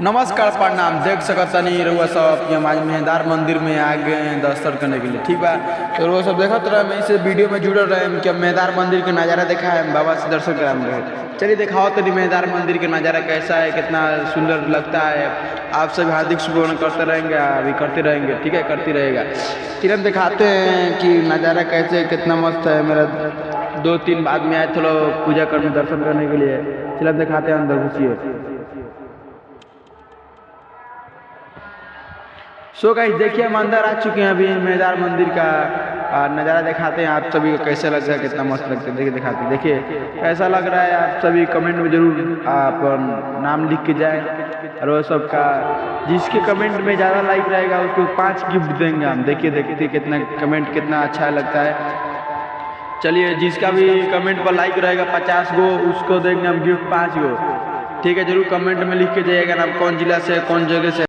नमस्कार प्रणाम। देख सकतनी रउआ सब कि हम आज मेहदार मंदिर में आ गए हैं दर्शन करने के लिए। ठीक बा, तो रउआ सब देखत रहे, मैं इसे वीडियो में जुड़ल रहे कि हम मेहदार मंदिर के नज़ारा देखा है, बाबा से दर्शन करा रहे। चलिए दिखाओ तो मेहदार मंदिर का नज़ारा कैसा है, कितना सुंदर लगता है। आप सब हार्दिक शुभकामना करते रहेंगे, अभी करते रहेंगे, ठीक है, करती रहेगा। फिर हम दिखाते हैं कि नज़ारा कैसे, कितना मस्त है। मेरा 2-3 आदमी आए थे लोग पूजा करने, दर्शन करने के लिए। चलिए हम दिखाते हैं, अंदर घुसिए। सो गाइस देखिए, हम अंदर आ चुके हैं अभी मेहदार मंदिर का नज़ारा दिखाते हैं आप सभी को कैसे लग रहा है, कितना मस्त लगता है। देखिए दिखाते, देखिए कैसा लग रहा है। आप सभी कमेंट में जरूर आप नाम लिख के जाएं, और वो सब का जिसके कमेंट में ज़्यादा लाइक रहेगा उसको 5 गिफ्ट देंगे हम। देखिए देखिए कितना कमेंट कितना अच्छा लगता है। चलिए, जिसका भी कमेंट पर लाइक रहेगा 50 गो, उसको देंगे हम गिफ्ट 5 गो। ठीक है, जरूर कमेंट में लिख के जाइएगा ना, कौन जिला से कौन जगह से